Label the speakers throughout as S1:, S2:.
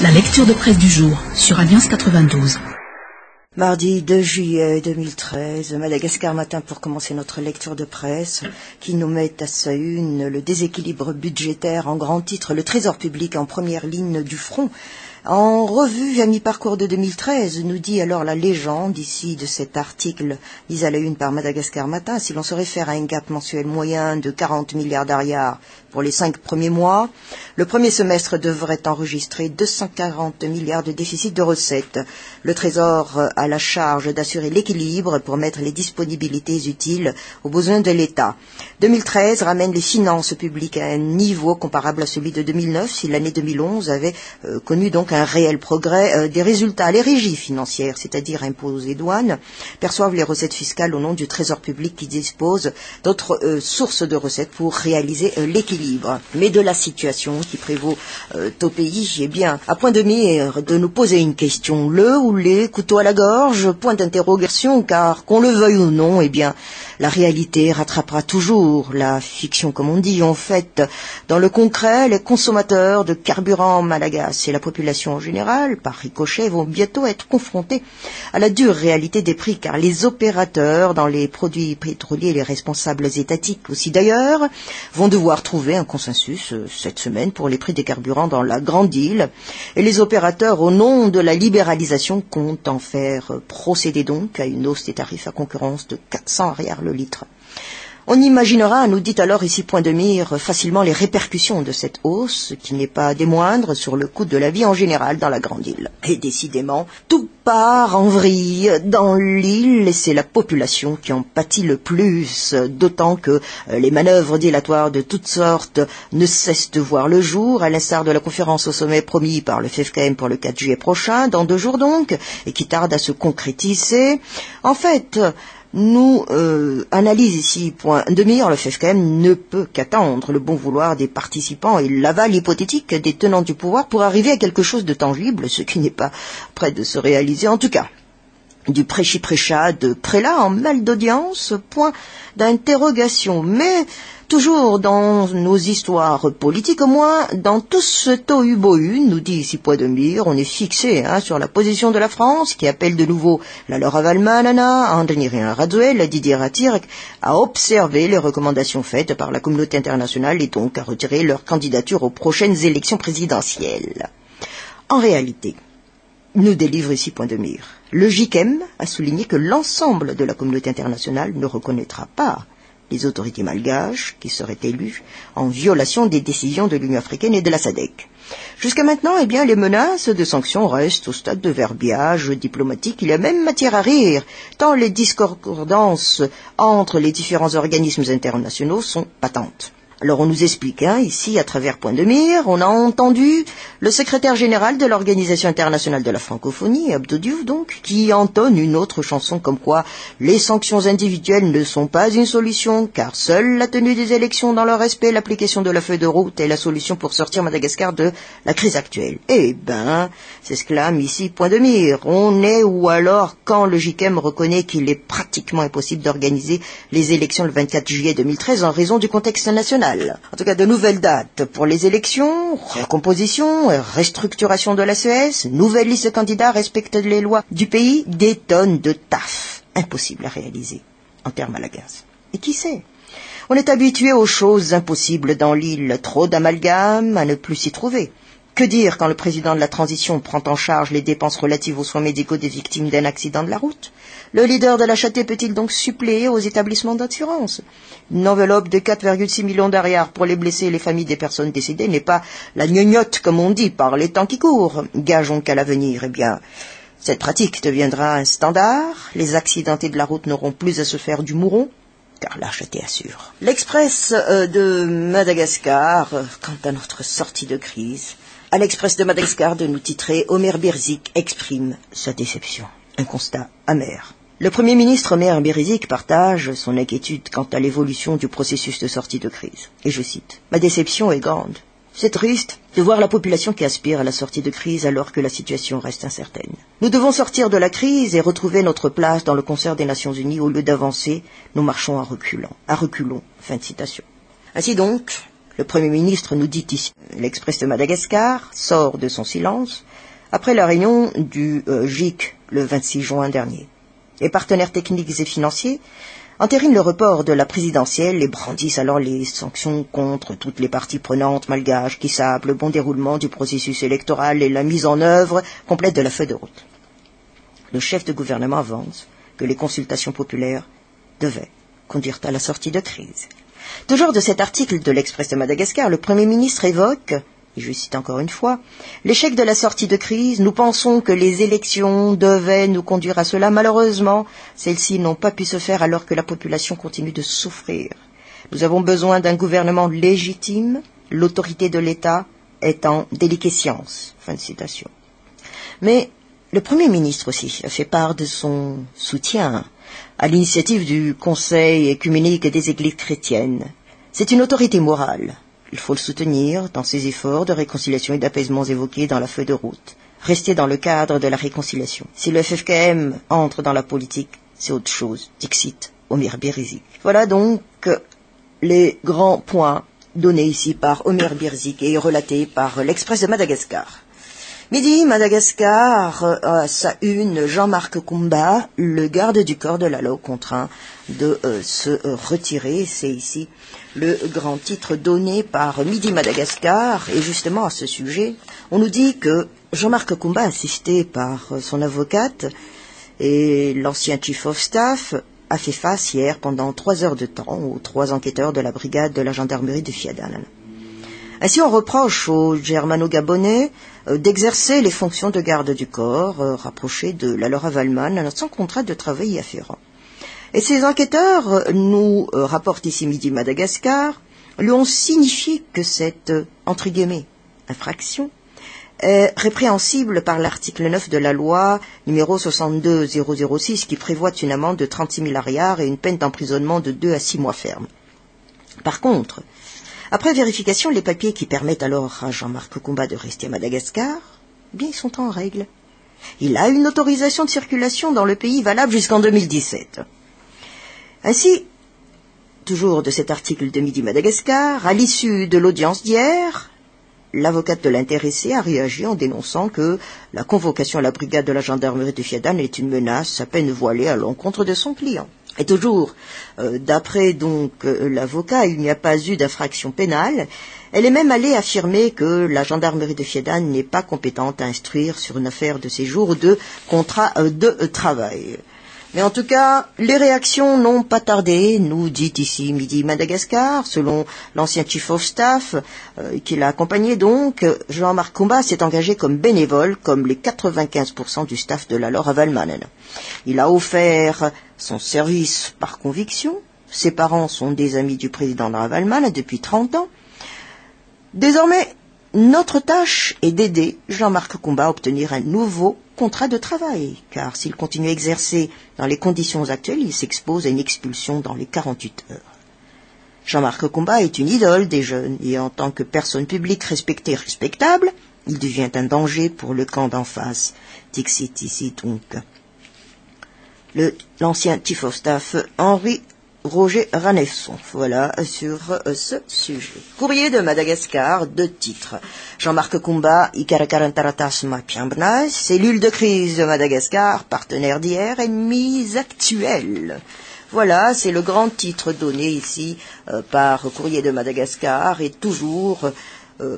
S1: La lecture de presse du jour sur Alliance 92.
S2: Mardi 2 juillet 2013, Madagascar Matin pour commencer notre lecture de presse qui nous met à sa une le déséquilibre budgétaire en grand titre, le trésor public en première ligne du front. En revue à mi-parcours de 2013, nous dit alors la légende ici de cet article mis à la une par Madagascar Matin, si l'on se réfère à un gap mensuel moyen de 40 milliards d'ariars pour les 5 premiers mois, le premier semestre devrait enregistrer 240 milliards de déficit de recettes. Le Trésor a la charge d'assurer l'équilibre pour mettre les disponibilités utiles aux besoins de l'État. 2013 ramène les finances publiques à un niveau comparable à celui de 2009, si l'année 2011 avait connu donc un réel progrès des résultats. Les régies financières, c'est-à-dire impôts et douanes, perçoivent les recettes fiscales au nom du Trésor public qui dispose d'autres sources de recettes pour réaliser l'équilibre. Mais de la situation qui prévaut au pays, eh bien, à point de mire de nous poser une question, le ou les couteaux à la gorge, point d'interrogation, car qu'on le veuille ou non, eh bien, la réalité rattrapera toujours la fiction, comme on dit. En fait, dans le concret, les consommateurs de carburant malagasy et la population en général, par ricochet, vont bientôt être confrontés à la dure réalité des prix, car les opérateurs dans les produits pétroliers, les responsables étatiques aussi d'ailleurs, vont devoir trouver un consensus cette semaine pour les prix des carburants dans la grande île. Et les opérateurs, au nom de la libéralisation, comptent en faire procéder donc à une hausse des tarifs à concurrence de 400 ariars le litre. On imaginera, nous dit alors ici point de mire, facilement les répercussions de cette hausse, qui n'est pas des moindres, sur le coût de la vie en général dans la grande île. Et décidément, tout part en vrille dans l'île, et c'est la population qui en pâtit le plus, d'autant que les manœuvres dilatoires de toutes sortes ne cessent de voir le jour, à l'instar de la conférence au sommet promis par le FFKM pour le 4 juillet prochain, dans 2 jours donc, et qui tarde à se concrétiser. En fait, nous analyse ici point de mire, le FFKM ne peut qu'attendre le bon vouloir des participants et l'aval hypothétique des tenants du pouvoir pour arriver à quelque chose de tangible, ce qui n'est pas près de se réaliser en tout cas. Du prêchi-prêcha de prélat en mal d'audience, point d'interrogation, mais toujours dans nos histoires politiques, au moins dans tout ce tohu-bohu, nous dit ici point de mire, on est fixé sur la position de la France, qui appelle de nouveau la Laura Valmanana, André Radzuel, Didier Ratirek, à observer les recommandations faites par la communauté internationale et donc à retirer leur candidature aux prochaines élections présidentielles. En réalité, nous délivre ici point de mire. Le JICM a souligné que l'ensemble de la communauté internationale ne reconnaîtra pas les autorités malgaches qui seraient élues en violation des décisions de l'Union africaine et de la SADC. Jusqu'à maintenant, eh bien, les menaces de sanctions restent au stade de verbiage diplomatique. Il y a même matière à rire, tant les discordances entre les différents organismes internationaux sont patentes. Alors on nous explique, ici, à travers point de mire, on a entendu le secrétaire général de l'Organisation internationale de la francophonie, Abdou Diouf donc, qui entonne une autre chanson comme quoi les sanctions individuelles ne sont pas une solution, car seule la tenue des élections dans leur respect, l'application de la feuille de route est la solution pour sortir Madagascar de la crise actuelle. Eh ben, s'exclame ici point de mire, on est ou alors quand le JICM reconnaît qu'il est pratiquement impossible d'organiser les élections le 24 juillet 2013 en raison du contexte national. En tout cas, de nouvelles dates pour les élections, recomposition, restructuration de la CES, nouvelle liste de candidats respectent les lois du pays, des tonnes de taf. Impossible à réaliser, en termes malagasy. Et qui sait? On est habitué aux choses impossibles dans l'île, trop d'amalgames à ne plus s'y trouver. Que dire quand le président de la transition prend en charge les dépenses relatives aux soins médicaux des victimes d'un accident de la route? Le leader de la Châté peut-il donc suppléer aux établissements d'assurance? Une enveloppe de 4,6 millions d'ariars pour les blessés et les familles des personnes décédées n'est pas la gnognotte, comme on dit, par les temps qui courent. Gageons qu'à l'avenir, eh bien, cette pratique deviendra un standard. Les accidentés de la route n'auront plus à se faire du mouron, car la Châté assure. L'Express de Madagascar, quant à notre sortie de crise, à l'Express de Madagascar de nous titrer Omer Birzik exprime sa déception. Un constat amer. Le Premier ministre Omer Birzik partage son inquiétude quant à l'évolution du processus de sortie de crise. Et je cite, « Ma déception est grande. C'est triste de voir la population qui aspire à la sortie de crise alors que la situation reste incertaine. Nous devons sortir de la crise et retrouver notre place dans le concert des Nations Unies. Au lieu d'avancer, nous marchons à reculons. » Fin de citation. Ainsi donc, le Premier ministre nous dit ici, l'Express de Madagascar sort de son silence après la réunion du GIC le 26 juin dernier. Les partenaires techniques et financiers entérinent le report de la présidentielle et brandissent alors les sanctions contre toutes les parties prenantes malgaches qui sapent le bon déroulement du processus électoral et la mise en œuvre complète de la feuille de route. Le chef de gouvernement avance que les consultations populaires devaient conduire à la sortie de crise. Toujours de cet article de l'Express de Madagascar, le Premier ministre évoque, et je cite encore une fois, « L'échec de la sortie de crise, nous pensons que les élections devaient nous conduire à cela. Malheureusement, celles-ci n'ont pas pu se faire alors que la population continue de souffrir. Nous avons besoin d'un gouvernement légitime, l'autorité de l'État est en déliquescence. » Fin de citation. Mais le Premier ministre aussi a fait part de son soutien à l'initiative du Conseil œcuménique des Églises chrétiennes. C'est une autorité morale. Il faut le soutenir dans ses efforts de réconciliation et d'apaisement évoqués dans la feuille de route. Rester dans le cadre de la réconciliation. Si le FFKM entre dans la politique, c'est autre chose. Dixit Omer Birzik. Voilà donc les grands points donnés ici par Omer Birzik et relatés par l'Express de Madagascar. Midi, Madagascar, à sa une, Jean-Marc Koumba, le garde du corps de la loi, contraint de se retirer. C'est ici le grand titre donné par Midi Madagascar. Et justement à ce sujet, on nous dit que Jean-Marc Koumba, assisté par son avocate et l'ancien chief of staff, a fait face hier pendant 3 heures de temps aux 3 enquêteurs de la brigade de la gendarmerie de Fiadan. Ainsi, on reproche aux Germano-Gabonais d'exercer les fonctions de garde du corps, rapprochées de la Laura Valman, sans contrat de travail afférent. Et ces enquêteurs, nous rapporte ici Midi Madagascar, lui ont signifié que cette, entre guillemets, infraction est répréhensible par l'article 9 de la loi numéro 62006 qui prévoit une amende de 36 000 ariars et une peine d'emprisonnement de 2 à 6 mois ferme. Par contre, après vérification, les papiers qui permettent alors à Jean-Marc Koumba de rester à Madagascar, eh bien, ils sont en règle. Il a une autorisation de circulation dans le pays valable jusqu'en 2017. Ainsi, toujours de cet article de Midi Madagascar, à l'issue de l'audience d'hier, l'avocate de l'intéressé a réagi en dénonçant que la convocation à la brigade de la gendarmerie de Fiadan est une menace à peine voilée à l'encontre de son client. Et toujours, d'après donc l'avocat, il n'y a pas eu d'infraction pénale. Elle est même allée affirmer que la gendarmerie de Fiadan n'est pas compétente à instruire sur une affaire de séjour ou de contrat de travail. Mais en tout cas, les réactions n'ont pas tardé, nous dit ici Midi Madagascar, selon l'ancien chief of staff qui l'a accompagné donc, Jean-Marc Koumba s'est engagé comme bénévole, comme les 95% du staff de la Laura Valman. Il a offert son service par conviction, ses parents sont des amis du président Laura Valman depuis 30 ans. Désormais, notre tâche est d'aider Jean-Marc Koumba à obtenir un nouveau contrat de travail, car s'il continue à exercer dans les conditions actuelles, il s'expose à une expulsion dans les 48 heures. Jean-Marc Koumba est une idole des jeunes, et en tant que personne publique respectée et respectable, il devient un danger pour le camp d'en face. Dixit ici donc l'ancien chief of staff Henri Roger Ranefson. Voilà sur ce sujet. Courrier de Madagascar, 2 titres. Jean-Marc Koumba, Ikarakarantaratassma Piambna, cellule de crise de Madagascar, partenaire d'hier, ennemis actuels. Voilà, c'est le grand titre donné ici par Courrier de Madagascar, et toujours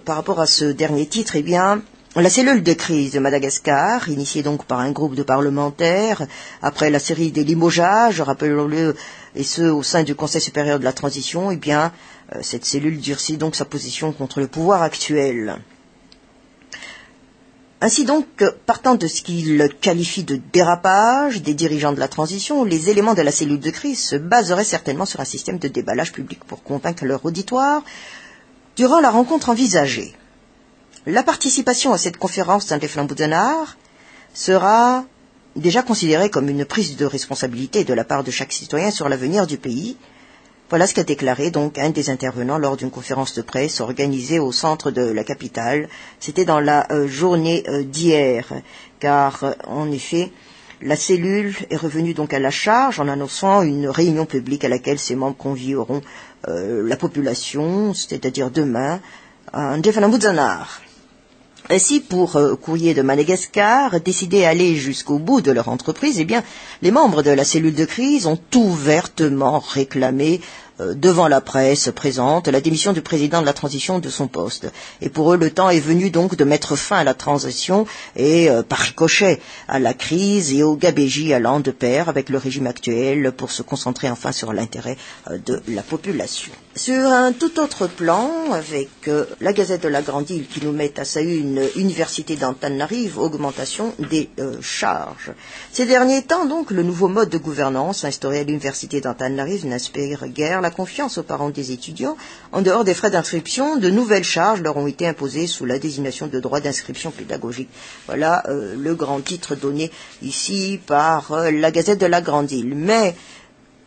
S2: par rapport à ce dernier titre, eh bien, la cellule de crise de Madagascar, initiée donc par un groupe de parlementaires, après la série des limogeages, rappelons-le, et ce au sein du Conseil supérieur de la transition, eh bien, cette cellule durcit donc sa position contre le pouvoir actuel. Ainsi donc, partant de ce qu'il qualifie de dérapage des dirigeants de la transition, les éléments de la cellule de crise se baseraient certainement sur un système de déballage public pour convaincre leur auditoire durant la rencontre envisagée. La participation à cette conférence d'un des Flamboudzenard sera déjà considérée comme une prise de responsabilité de la part de chaque citoyen sur l'avenir du pays. Voilà ce qu'a déclaré donc un des intervenants lors d'une conférence de presse organisée au centre de la capitale. C'était dans la journée d'hier, car en effet, la cellule est revenue donc à la charge en annonçant une réunion publique à laquelle ses membres convieront la population, c'est-à-dire demain, à Ndefana Mbudzanard. Ainsi, pour Courrier de Madagascar, décidés à aller jusqu'au bout de leur entreprise, eh bien, les membres de la cellule de crise ont ouvertement réclamé devant la presse présente la démission du président de la transition de son poste. Et pour eux, le temps est venu donc de mettre fin à la transition et, par ricochet, à la crise et au gabégie allant de pair avec le régime actuel pour se concentrer enfin sur l'intérêt de la population. Sur un tout autre plan, avec la Gazette de la Grande Île qui nous met à sa une Université d'Antananarive, augmentation des charges. Ces derniers temps, donc, le nouveau mode de gouvernance instauré à l'Université d'Antananarive n'inspire guère la confiance aux parents des étudiants. En dehors des frais d'inscription, de nouvelles charges leur ont été imposées sous la désignation de droits d'inscription pédagogique. Voilà le grand titre donné ici par la Gazette de la Grande Île. Mais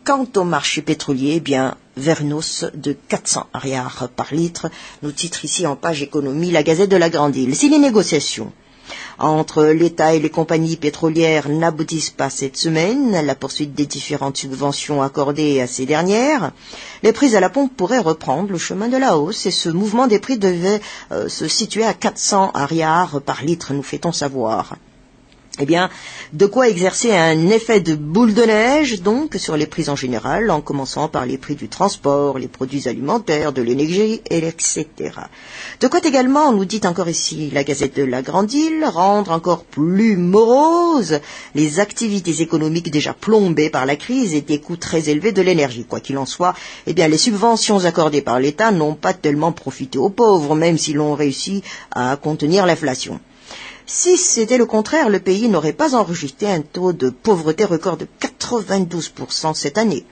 S2: quant au marché pétrolier, eh bien, Vernos de 400 ariars par litre, nous titre ici en page économie la Gazette de la Grande Île. Si les négociations entre l'État et les compagnies pétrolières n'aboutissent pas cette semaine, la poursuite des différentes subventions accordées à ces dernières, les prix à la pompe pourraient reprendre le chemin de la hausse et ce mouvement des prix devait se situer à 400 ariars par litre, nous fait-on savoir. Eh bien, de quoi exercer un effet de boule de neige, donc, sur les prix en général, en commençant par les prix du transport, les produits alimentaires, de l'énergie, etc. De quoi également, nous dit encore ici la Gazette de la Grande Île, rendre encore plus moroses les activités économiques déjà plombées par la crise et des coûts très élevés de l'énergie. Quoi qu'il en soit, eh bien, les subventions accordées par l'État n'ont pas tellement profité aux pauvres, même s'ils ont réussi à contenir l'inflation. Si c'était le contraire, le pays n'aurait pas enregistré un taux de pauvreté record de 92% cette année.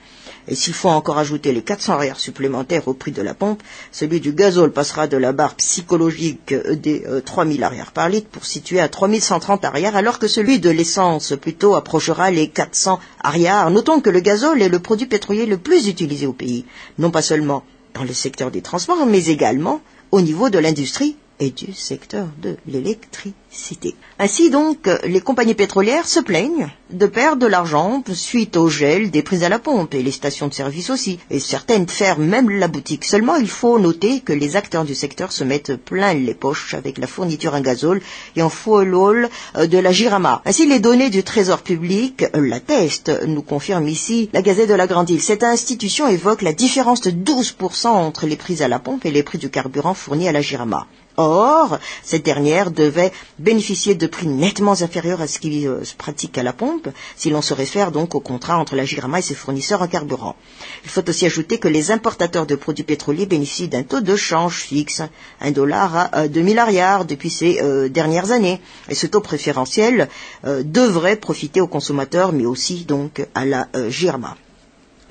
S2: Et s'il faut encore ajouter les 400 ariars supplémentaires au prix de la pompe, celui du gazole passera de la barre psychologique des 3000 ariars par litre pour situer à 3130 ariars, alors que celui de l'essence plutôt approchera les 400 ariars. Notons que le gazole est le produit pétrolier le plus utilisé au pays, non pas seulement dans le secteur des transports, mais également au niveau de l'industrie et du secteur de l'électricité. Ainsi donc, les compagnies pétrolières se plaignent de perdre de l'argent suite au gel des prix à la pompe et les stations de service aussi. Et certaines ferment même la boutique. Seulement, il faut noter que les acteurs du secteur se mettent plein les poches avec la fourniture en gazole et en fuel de la Jirama. Ainsi, les données du Trésor public l'attestent, nous confirme ici la Gazette de la Grande Île. Cette institution évoque la différence de 12% entre les prix à la pompe et les prix du carburant fourni à la Jirama. Or, cette dernière devait bénéficier de prix nettement inférieurs à ce qui se pratique à la pompe, si l'on se réfère donc au contrat entre la Jirama et ses fournisseurs en carburant. Il faut aussi ajouter que les importateurs de produits pétroliers bénéficient d'un taux de change fixe, $1 à 2000 ariars depuis ces dernières années. Et ce taux préférentiel devrait profiter aux consommateurs, mais aussi donc à la Jirama.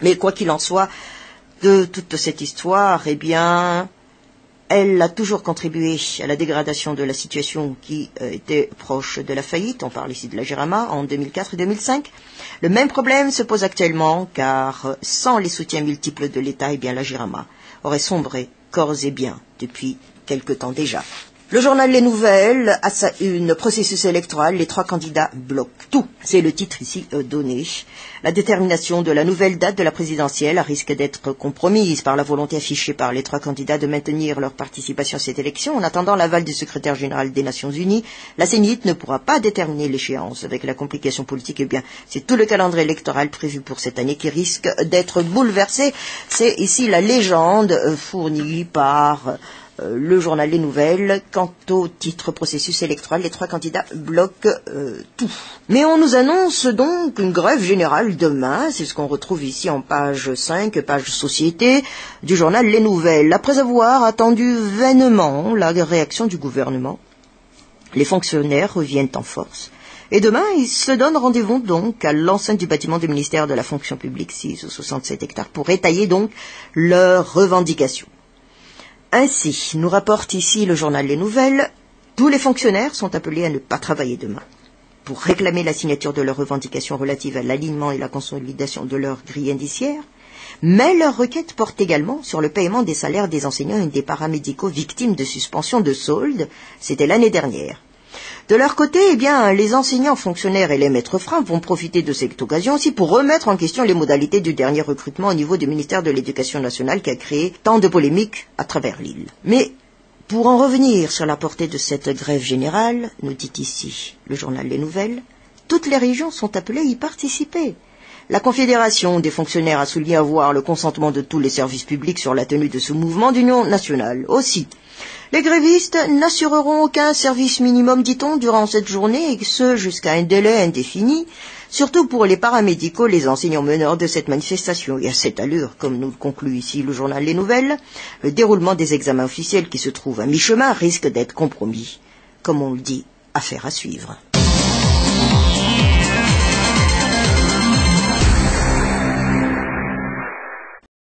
S2: Mais quoi qu'il en soit, de toute cette histoire, eh bien, elle a toujours contribué à la dégradation de la situation qui était proche de la faillite. On parle ici de la Jirama en 2004 et 2005. Le même problème se pose actuellement car sans les soutiens multiples de l'État, eh bien la Jirama aurait sombré corps et biens depuis quelque temps déjà. Le journal Les Nouvelles a sa une, processus électoral, les 3 candidats bloquent tout. C'est le titre ici donné. La détermination de la nouvelle date de la présidentielle risque d'être compromise par la volonté affichée par les 3 candidats de maintenir leur participation à cette élection. En attendant l'aval du secrétaire général des Nations Unies, la CENIT ne pourra pas déterminer l'échéance. Avec la complication politique, eh bien, c'est tout le calendrier électoral prévu pour cette année qui risque d'être bouleversé. C'est ici la légende fournie par le journal Les Nouvelles. Quant au titre processus électoral, les 3 candidats bloquent tout. Mais on nous annonce donc une grève générale demain, c'est ce qu'on retrouve ici en page 5, page société du journal Les Nouvelles. Après avoir attendu vainement la réaction du gouvernement, les fonctionnaires reviennent en force. Et demain, ils se donnent rendez-vous donc à l'enceinte du bâtiment du ministère de la fonction publique, 6 ou 67 hectares, pour étayer donc leurs revendications. Ainsi, nous rapporte ici le journal Les Nouvelles, tous les fonctionnaires sont appelés à ne pas travailler demain pour réclamer la signature de leurs revendications relatives à l'alignement et la consolidation de leur grille indiciaire, mais leur requête porte également sur le paiement des salaires des enseignants et des paramédicaux victimes de suspension de solde, c'était l'année dernière. De leur côté, eh bien, les enseignants, fonctionnaires et les maîtres freins vont profiter de cette occasion aussi pour remettre en question les modalités du dernier recrutement au niveau du ministère de l'Éducation nationale qui a créé tant de polémiques à travers l'île. Mais Pour en revenir sur la portée de cette grève générale, nous dit ici le journal Les Nouvelles, toutes les régions sont appelées à y participer. La Confédération des fonctionnaires a souligné avoir le consentement de tous les services publics sur la tenue de ce mouvement d'union nationale. Aussi, les grévistes n'assureront aucun service minimum, dit-on, durant cette journée, et ce jusqu'à un délai indéfini, surtout pour les paramédicaux, les enseignants meneurs de cette manifestation. Et à cette allure, comme nous le conclut ici le journal Les Nouvelles, le déroulement des examens officiels qui se trouvent à mi-chemin risque d'être compromis. Comme on le dit, affaire à suivre.